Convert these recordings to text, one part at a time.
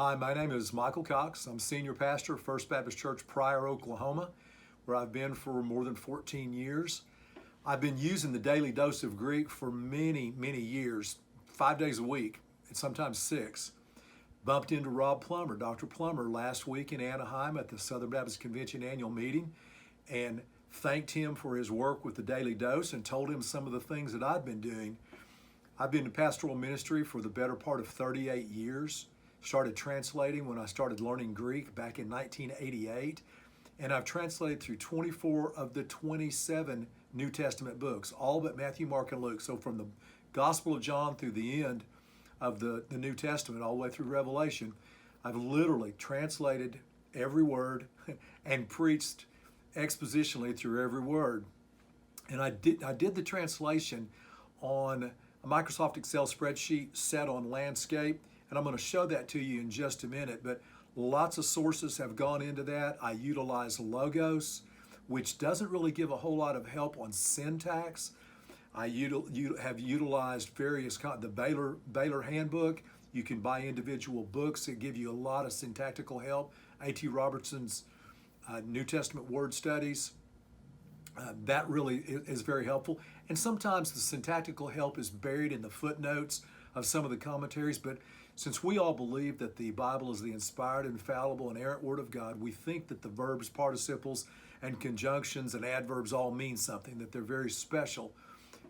Hi, my name is Michael Cox. I'm senior pastor of First Baptist Church, Pryor, Oklahoma, where I've been for more than 14 years. I've been using the daily dose of Greek for many, many years, 5 days a week, and sometimes 6. Bumped into Rob Plummer, Dr. Plummer, last week in Anaheim at the Southern Baptist Convention annual meeting, and thanked him for his work with the daily dose and told him some of the things that I've been doing. I've been in pastoral ministry for the better part of 38 years. Started translating when I started learning Greek back in 1988, and I've translated through 24 of the 27 New Testament books, all but Matthew, Mark, and Luke. So from the Gospel of John through the end of the New Testament, all the way through Revelation, I've literally translated every word and preached expositionally through every word. And I did the translation on a Microsoft Excel spreadsheet set on landscape, and I'm going to show that to you in just a minute, but lots of sources have gone into that. I utilize Logos, which doesn't really give a whole lot of help on syntax. I have utilized the Baylor Handbook. You can buy individual books that give you a lot of syntactical help. A.T. Robertson's New Testament Word Studies. That really is very helpful. And sometimes the syntactical help is buried in the footnotes of some of the commentaries, but since we all believe that the Bible is the inspired, infallible, inerrant Word of God, we think that the verbs, participles, and conjunctions and adverbs all mean something, that they're very special.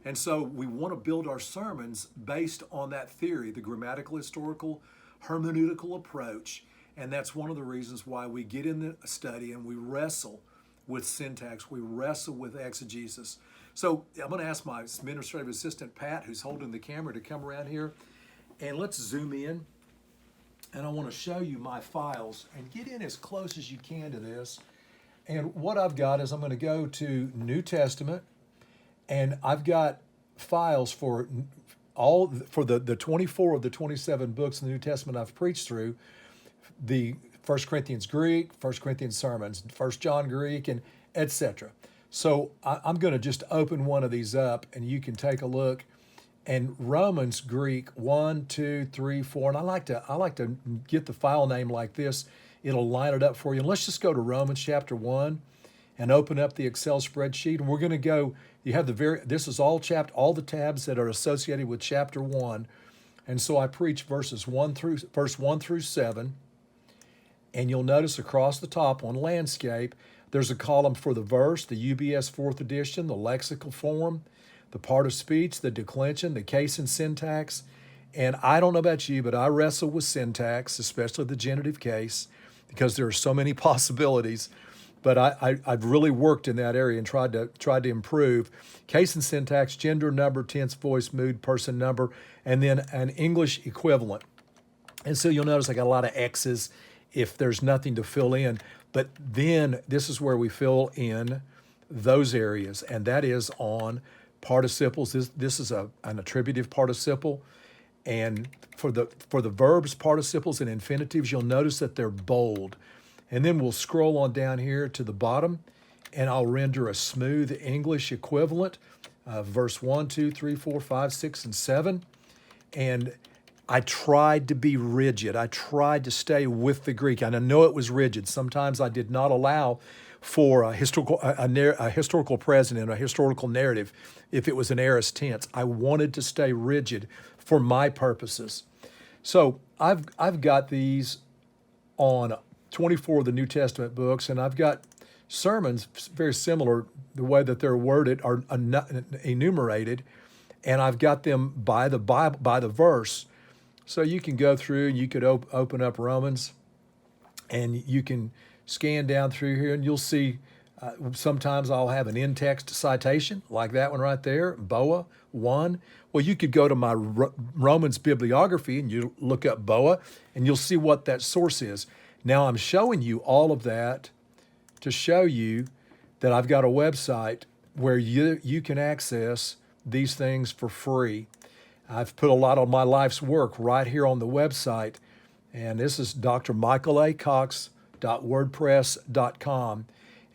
And so we want to build our sermons based on that theory, the grammatical, historical, hermeneutical approach. And that's one of the reasons why we get in the study and we wrestle with syntax, we wrestle with exegesis. So I'm going to ask my administrative assistant, Pat, who's holding the camera, to come around here. And let's zoom in. And I want to show you my files and get in as close as you can to this. And what I've got is I'm going to go to New Testament, and I've got files for the 24 of the 27 books in the New Testament I've preached through. The 1 Corinthians Greek, 1 Corinthians sermons, 1 John Greek, and etc. So I'm going to just open one of these up, and you can take a look. And Romans Greek 1, 2, 3, 4, and I like to get the file name like this. It'll line it up for you. And let's just go to Romans chapter 1 and open up the Excel spreadsheet. And we're going to go. You have this is all the tabs that are associated with chapter 1. And so I preach verse 1 through 7. And you'll notice across the top on landscape, there's a column for the verse, the UBS 4th edition, the lexical form, the part of speech, the declension, the case and syntax. And I don't know about you, but I wrestle with syntax, especially the genitive case, because there are so many possibilities. But I've really worked in that area and tried to improve. Case and syntax, gender, number, tense, voice, mood, person, number, and then an English equivalent. And so you'll notice I got a lot of X's if there's nothing to fill in. But then this is where we fill in those areas, and that is on participles. This is an attributive participle. And for the verbs, participles, and infinitives, you'll notice that they're bold. And then we'll scroll on down here to the bottom, and I'll render a smooth English equivalent, verse 1, 2, 3, 4, 5, 6, and 7. And I tried to be rigid. I tried to stay with the Greek. And I know it was rigid. Sometimes I did not allow for a historical present and a historical narrative if it was an aorist tense. I wanted to stay rigid for my purposes. So I've got these on 24 of the New Testament books, and I've got sermons very similar, the way that they're worded are enumerated, and I've got them by the Bible, by the verse. So you can go through and you could open up Romans, and you can scan down through here, and you'll see sometimes I'll have an in-text citation, like that one right there, Boa 1. Well, you could go to my Romans bibliography, and you look up Boa, and you'll see what that source is. Now, I'm showing you all of that to show you that I've got a website where you can access these things for free. I've put a lot of my life's work right here on the website, and this is drmichaelacox.wordpress.com.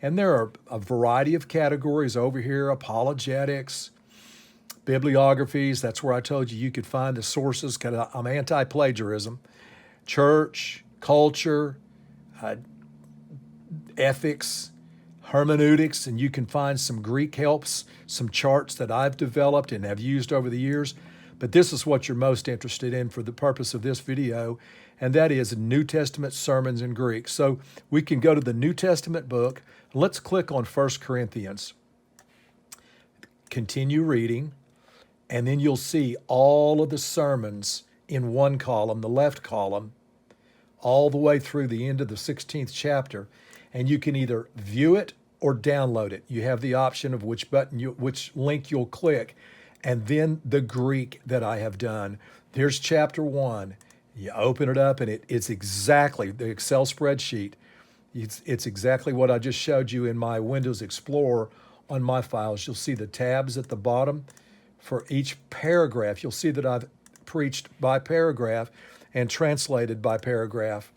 And there are a variety of categories over here: apologetics, bibliographies. That's where I told you could find the sources, because I'm anti-plagiarism. Church, culture, ethics, hermeneutics, and you can find some Greek helps, some charts that I've developed and have used over the years. But this is what you're most interested in for the purpose of this video, and that is New Testament sermons in Greek. So we can go to the New Testament book. Let's click on 1 Corinthians. Continue reading, and then you'll see all of the sermons in one column, the left column, all the way through the end of the 16th chapter. And you can either view it or download it. You have the option of which which link you'll click, and then the Greek that I have done. There's chapter 1. You open it up, and it's exactly the Excel spreadsheet. It's exactly what I just showed you in my Windows Explorer on my files. You'll see the tabs at the bottom for each paragraph. You'll see that I've preached by paragraph and translated by paragraph.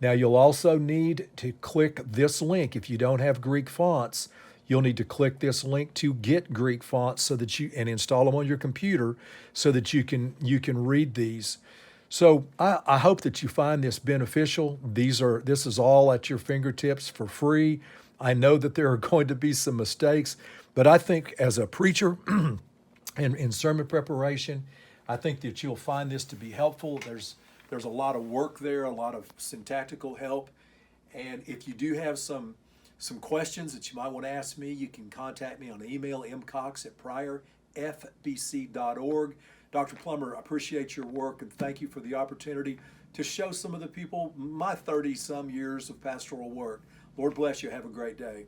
Now, you'll also need to click this link. If you don't have Greek fonts, you'll need to click this link to get Greek fonts so that and install them on your computer so that you can read these. So I hope that you find this beneficial. This is all at your fingertips for free. I know that there are going to be some mistakes, but I think as a preacher and in sermon preparation, I think that you'll find this to be helpful. There's a lot of work there, a lot of syntactical help. And if you do have some questions that you might want to ask me, you can contact me on email, mcox@priorfbc.org. Dr. Plummer, I appreciate your work and thank you for the opportunity to show some of the people my 30-some years of pastoral work. Lord bless you. Have a great day.